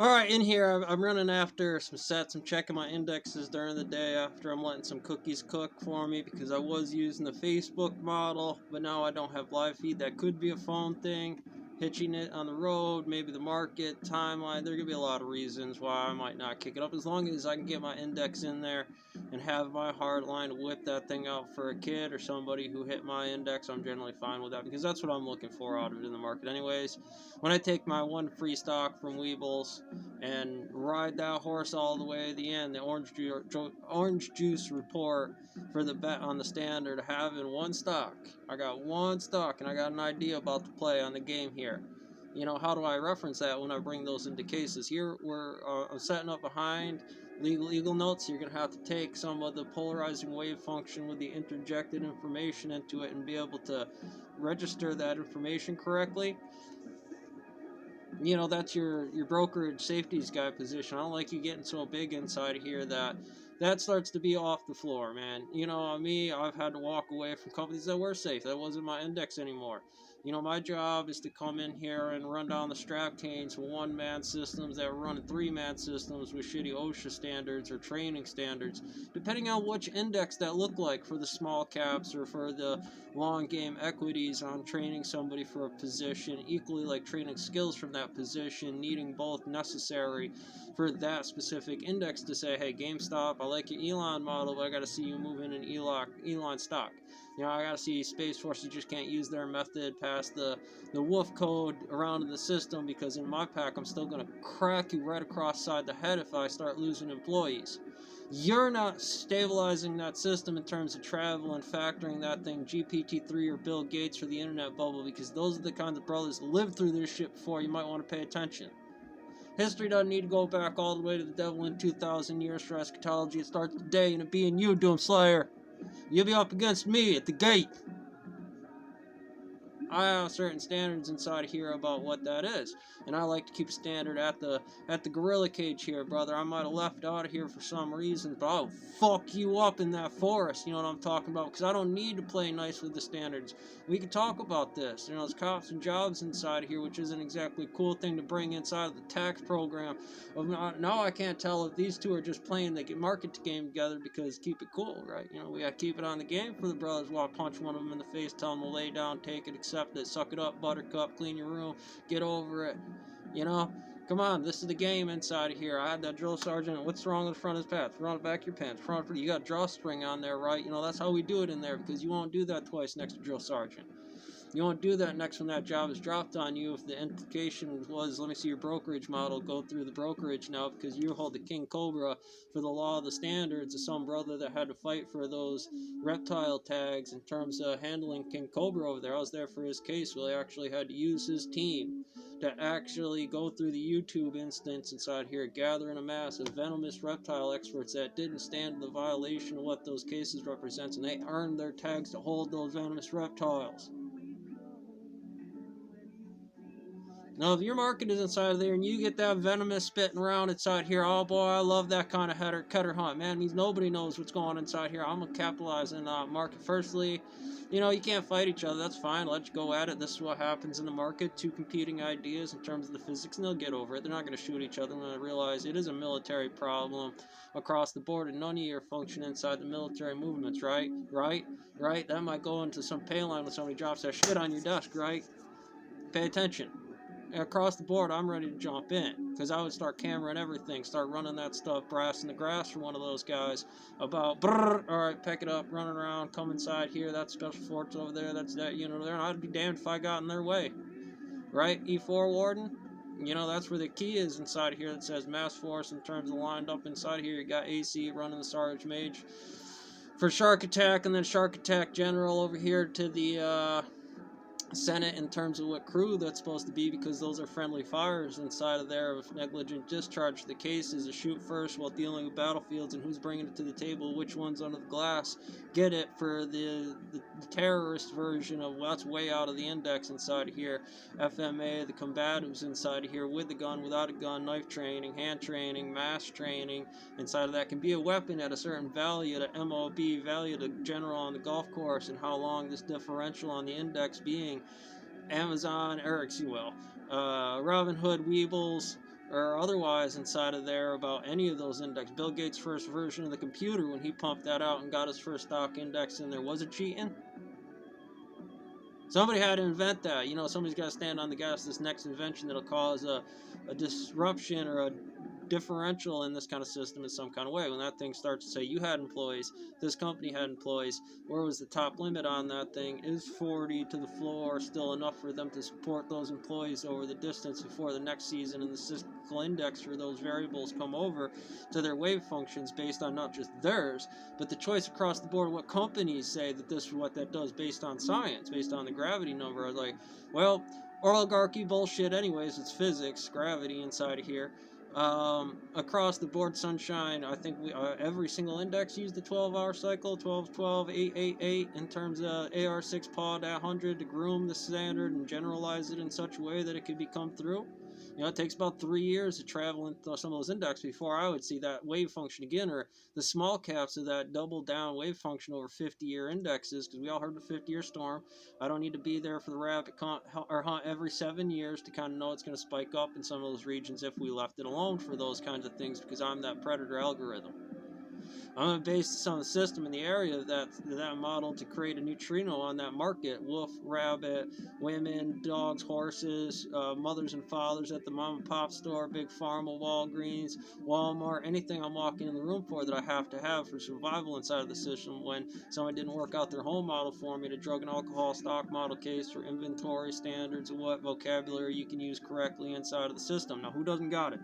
Alright, in here, I'm running after some sets. I'm checking my indexes during the day after I'm letting some cookies cook for me because I was using the Facebook model, but now I don't have live feed. That could be a phone thing, hitching it on the road, maybe the market, timeline. There could be a lot of reasons why I might not kick it up. As long as I can get my index in there and have my hard line to whip that thing out for a kid or somebody who hit my index, I'm generally fine with that because that's what I'm looking for out of it in the market anyways. When I take my one free stock from Weebles and ride that horse all the way to the end, the orange juice report for the bet on the standard, having one stock. I got one stock and I got an idea about the play on the game here. You know, how do I reference that when I bring those into cases? Here, I'm setting up behind legal notes. You're going to have to take some of the polarizing wave function with the interjected information into it and be able to register that information correctly. You know, that's your brokerage safeties guy position. I don't like you getting so big inside here that starts to be off the floor, man. You know, me, I've had to walk away from companies that were safe. That wasn't my index anymore. You know, my job is to come in here and run down the strap canes for one-man systems that run three-man systems with shitty OSHA standards or training standards, depending on which index that look like for the small caps or for the long game equities on training somebody for a position, equally like training skills from that position, needing both necessary for that specific index to say, hey, GameStop, I like your Elon model, but I got to see you move in an Elon stock. You know, I got to see Space Force, you just can't use their method past the wolf code around in the system because in my pack, I'm still going to crack you right across side the head if I start losing employees. You're not stabilizing that system in terms of travel and factoring that thing GPT-3 or Bill Gates for the internet bubble because those are the kinds of brothers that lived through this shit before. You might want to pay attention. History doesn't need to go back all the way to the devil in 2,000 years for eschatology. It starts today and it being you, Doomslayer. You'll be up against me at the gate. I have certain standards inside here about what that is, and I like to keep standard at the gorilla cage here, brother. I might have left out of here for some reason, but I'll fuck you up in that forest. You know what I'm talking about? Because I don't need to play nice with the standards. We can talk about this. You know, there's cops and jobs inside here, which isn't exactly a cool thing to bring inside of the tax program. Now I can't tell if these two are just playing the market game together because keep it cool, right? You know, we gotta keep it on the game for the brothers while I punch one of them in the face, tell them to lay down, take it, accept it, suck it up, buttercup, clean your room, get over it. You know, come on, this is the game inside of here. I had that drill sergeant. What's wrong with the front of his pants? What's wrong with the back of your pants? You got drawstring on there, right? You know, that's how we do it in there because you won't do that twice next to drill sergeant. You won't do that next when that job is dropped on you if the implication was, let me see your brokerage model, go through the brokerage now because you hold the King Cobra for the law of the standards of some brother that had to fight for those reptile tags in terms of handling King Cobra over there. I was there for his case where he actually had to use his team to actually go through the YouTube instance inside here, gathering a mass of venomous reptile experts that didn't stand the violation of what those cases represent, and they earned their tags to hold those venomous reptiles. Now, if your market is inside of there and you get that venomous spitting around inside here, oh boy, I love that kind of cutter hunt, man. It means nobody knows what's going on inside here. I'm gonna capitalize in that market. Firstly, you know, you can't fight each other. That's fine. Let's go at it. This is what happens in the market. Two competing ideas in terms of the physics, and they'll get over it. They're not gonna shoot each other. They're gonna realize it is a military problem across the board, and none of you are functioning inside the military movements, right? Right? That might go into some pay line when somebody drops that shit on your desk, right? Pay attention. Across the board, I'm ready to jump in because I would start cameraing everything, start running that stuff, brass in the grass from one of those guys about, brrr, all right, pick it up, running around, come inside here, that's special force over there, that's that unit there, and I'd be damned if I got in their way, right? E4 Warden, you know, that's where the key is inside here that says mass force in terms of lined up inside here. You got AC running the Sarge Mage for Shark Attack, and then Shark Attack General over here to the, Senate in terms of what crew that's supposed to be because those are friendly fires inside of there of negligent discharge. The case is a shoot first while dealing with battlefields and who's bringing it to the table, which one's under the glass. Get it for the terrorist version of what's way out of the index inside of here. FMA, the combatives inside of here with the gun, without a gun, knife training, hand training, mass training. Inside of that can be a weapon at a certain value, the MOB value, the general on the golf course, and how long this differential on the index being Amazon, or excuse well, Robinhood, Weebles, or otherwise inside of there about any of those index. Bill Gates' first version of the computer, when he pumped that out and got his first stock index in there, was it cheating? Somebody had to invent that. You know, somebody's got to stand on the gas of this next invention that'll cause a disruption or a differential in this kind of system in some kind of way. When that thing starts to say you had employees, this company had employees, where was the top limit on that thing? Is 40 to the floor still enough for them to support those employees over the distance before the next season and the statistical index for those variables come over to their wave functions based on not just theirs, but the choice across the board, what companies say that this is what that does based on science, based on the gravity number. I was like, well, oligarchy bullshit anyways, it's physics, gravity inside of here. Across the board, sunshine, I think every single index used the 12-hour cycle, 12, 12, 8, 8, 8, in terms of AR6 pod at 100 to groom the standard and generalize it in such a way that it could become through. You know, it takes about 3 years to travel into some of those indexes before I would see that wave function again, or the small caps of that double down wave function over 50-year indexes, because we all heard the 50-year storm. I don't need to be there for the rabbit hunt every 7 years to kind of know it's going to spike up in some of those regions if we left it alone for those kinds of things, because I'm that predator algorithm. I'm going to base some of the system in the area of that model to create a neutrino on that market. Wolf, rabbit, women, dogs, horses, mothers and fathers at the mom and pop store, big pharma, Walgreens, Walmart, anything I'm walking in the room for that I have to have for survival inside of the system when someone didn't work out their home model for me, the drug and alcohol stock model case for inventory standards and what vocabulary you can use correctly inside of the system. Now, who doesn't got it?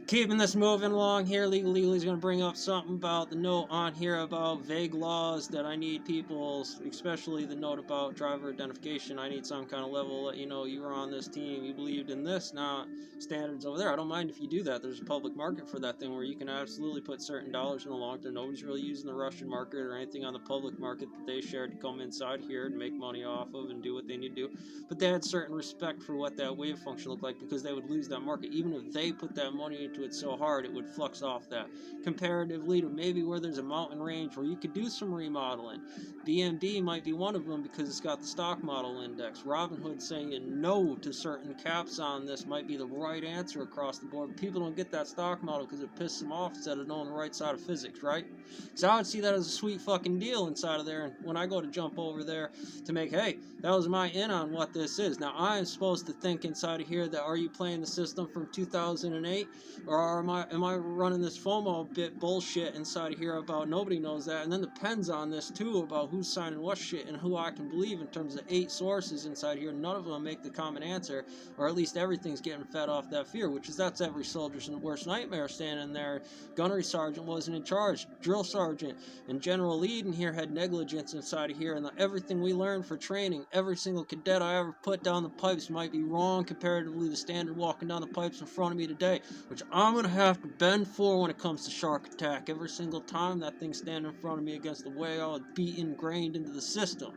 Keeping this moving along here, Legally is going to bring up something about the note on here about vague laws that I need people's, especially the note about driver identification. I need some kind of level that, you know, you were on this team, you believed in this, not standards over there. I don't mind if you do that. There's a public market for that thing where you can absolutely put certain dollars in the long term. Nobody's really using the Russian market or anything on the public market that they shared to come inside here and make money off of and do what they need to do. But they had certain respect for what that wave function looked like, because they would lose that market. Even if they put that money into it so hard, it would flux off that. Comparatively to maybe where there's a mountain range where you could do some remodeling. BMD might be one of them because it's got the stock model index. Robinhood saying no to certain caps on this might be the right answer across the board. People don't get that stock model because it pisses them off instead of knowing the right side of physics, right? So I would see that as a sweet fucking deal inside of there. And when I go to jump over there to make, hey, that was my in on what this is. Now I am supposed to think inside of here that, are you playing the system from 2008, or am I running this FOMO bit bullshit inside of here about nobody knows that? And then depends on this too about who's signing what shit and who I can believe in terms of 8 sources inside here. None of them make the common answer, or at least everything's getting fed off that fear, which is that's every soldier's worst nightmare standing there. Gunnery sergeant wasn't in charge, drill sergeant and general lead in here had negligence inside of here, and everything we learned for training, every single cadet I ever put down the pipes might be wrong comparatively to standard walking down the pipes in front of me today, which I'm going to have to bend for when it comes to shark attack. Every single time that thing's standing in front of me against the way I'll be ingrained into the system.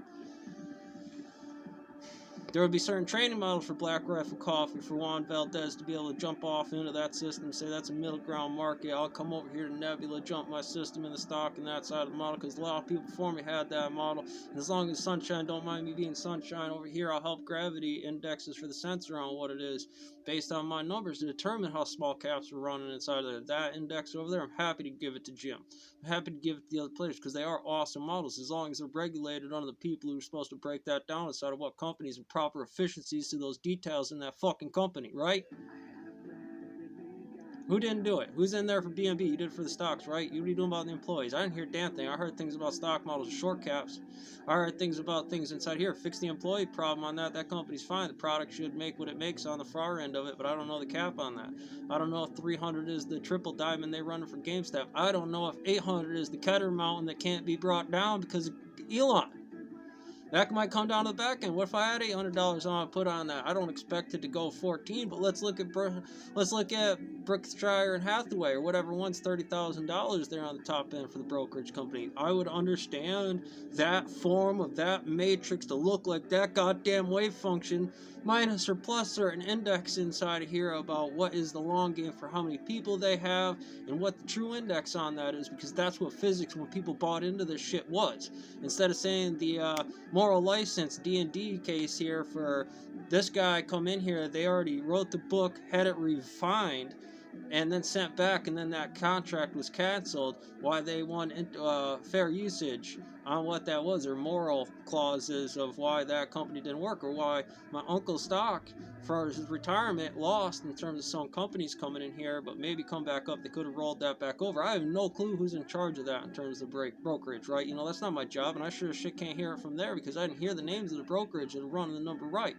There would be certain training models for Black Rifle Coffee for Juan Valdez to be able to jump off into that system and say that's a middle ground market. I'll come over here to Nebula, jump my system in the stock and that side of the model, because a lot of people before me had that model. And as long as Sunshine don't mind me being Sunshine over here, I'll help gravity indexes for the sensor on what it is based on my numbers to determine how small caps are running inside of that index over there. I'm happy to give it to Jim. I'm happy to give it to the other players because they are awesome models as long as they're regulated under the people who are supposed to break that down inside of what companies and proper efficiencies to those details in that fucking company, right? Who didn't do it? Who's in there for BNB? You did it for the stocks, right? What are you doing about the employees? I didn't hear a damn thing. I heard things about stock models and short caps. I heard things about things inside here. Fix the employee problem on that. That company's fine. The product should make what it makes on the far end of it, but I don't know the cap on that. I don't know if 300 is the triple diamond they run for GameStop. I don't know if 800 is the Keter mountain that can't be brought down because of Elon. That might come down to the back end. What if I had $800 on put on that? I don't expect it to go 14, but let's look at Berkshire and Hathaway or whatever one's $30,000 there on the top end for the brokerage company. I would understand that form of that matrix to look like that goddamn wave function minus or plus certain index inside of here about what is the long game for how many people they have and what the true index on that is, because that's what physics when people bought into this shit was. Instead of saying the moral license D&D case here for this guy come in here. They already wrote the book, had it refined, and then sent back, and then that contract was canceled. Why they won fair usage on what that was, or moral clauses of why that company didn't work, or why my uncle's stock for his retirement lost in terms of some companies coming in here, but maybe come back up. They could have rolled that back over. I have no clue who's in charge of that in terms of brokerage, right? You know, that's not my job, and I sure as shit can't hear it from there because I didn't hear the names of the brokerage that are running the number right.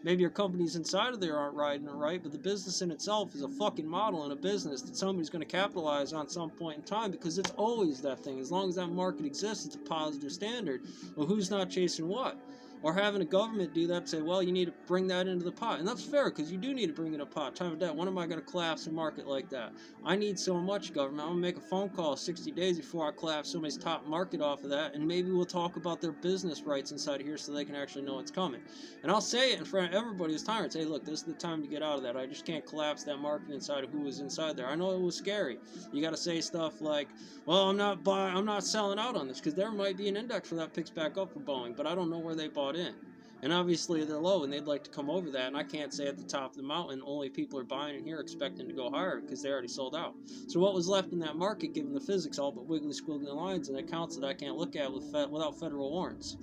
Maybe your companies inside of there aren't riding it right, but the business in itself is a fucking model and a business that somebody's going to capitalize on some point in time, because it's always that thing. As long as that market exists, it's a positive standard. Well, who's not chasing what? Or having a government do that, say, well, you need to bring that into the pot. And that's fair, because you do need to bring in a pot. Time of debt, when am I going to collapse a market like that? I need so much government. I'm going to make a phone call 60 days before I collapse somebody's top market off of that, and maybe we'll talk about their business rights inside of here so they can actually know what's coming. And I'll say it in front of everybody as tyrants. Hey, look, this is the time to get out of that. I just can't collapse that market inside of who was inside there. I know it was scary. You got to say stuff like, well, I'm not selling out on this, because there might be an index where that picks back up for Boeing, but I don't know where they bought in. And obviously they're low and they'd like to come over that, and I can't say at the top of the mountain only people are buying in here expecting to go higher because they already sold out. So what was left in that market, given the physics, all but wiggly squiggly lines and accounts that I can't look at without federal warrants?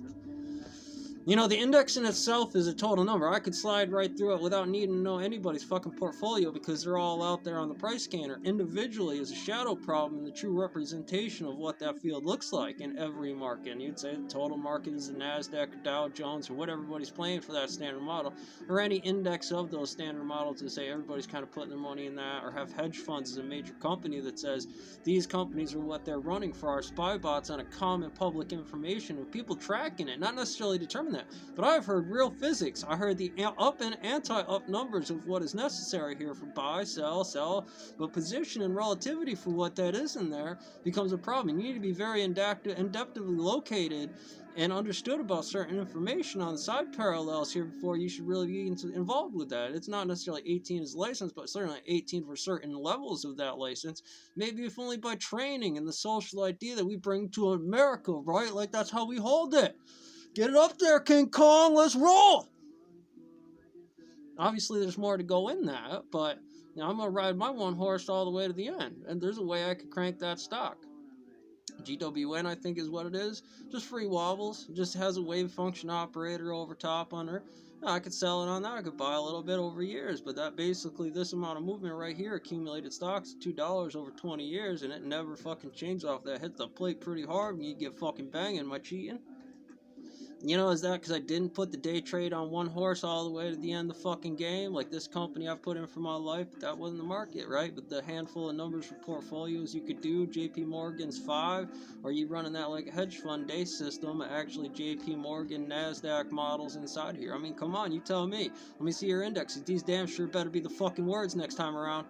You know, the index in itself is a total number. I could slide right through it without needing to know anybody's fucking portfolio because they're all out there on the price scanner. Individually is a shadow problem in the true representation of what that field looks like in every market. And you'd say the total market is the NASDAQ or Dow Jones or what everybody's playing for that standard model, or any index of those standard models to say everybody's kind of putting their money in that, or have hedge funds as a major company that says these companies are what they're running for our spy bots on a common public information with people tracking it, not necessarily determining that. But I've heard real physics. I heard the up and anti-up numbers of what is necessary here for buy, sell, but position and relativity for what that is in there becomes a problem. You need to be very indepthly located and understood about certain information on the side parallels here before you should really be involved with that. It's not necessarily 18 as licensed, but certainly 18 for certain levels of that license. Maybe if only by training and the social idea that we bring to America, right? Like that's how we hold it. Get it up there, King Kong. Let's roll. Obviously, there's more to go in that, but you know, I'm going to ride my one horse all the way to the end. And there's a way I could crank that stock. GWN, I think, is what it is. Just free wobbles. It just has a wave function operator over top on her. I could sell it on that. I could buy a little bit over years. But that basically, this amount of movement right here, accumulated stocks, $2 over 20 years, and it never fucking changes off that. Hit the plate pretty hard and you get fucking banging. Am I cheating? You know, is that because I didn't put the day trade on one horse all the way to the end of the fucking game? Like this company I've put in for my life, but that wasn't the market, right? With the handful of numbers for portfolios you could do, JP Morgan's 5, or you running that like a hedge fund day system, actually JP Morgan, NASDAQ models inside here. I mean, come on, you tell me. Let me see your indexes. These damn sure better be the fucking words next time around.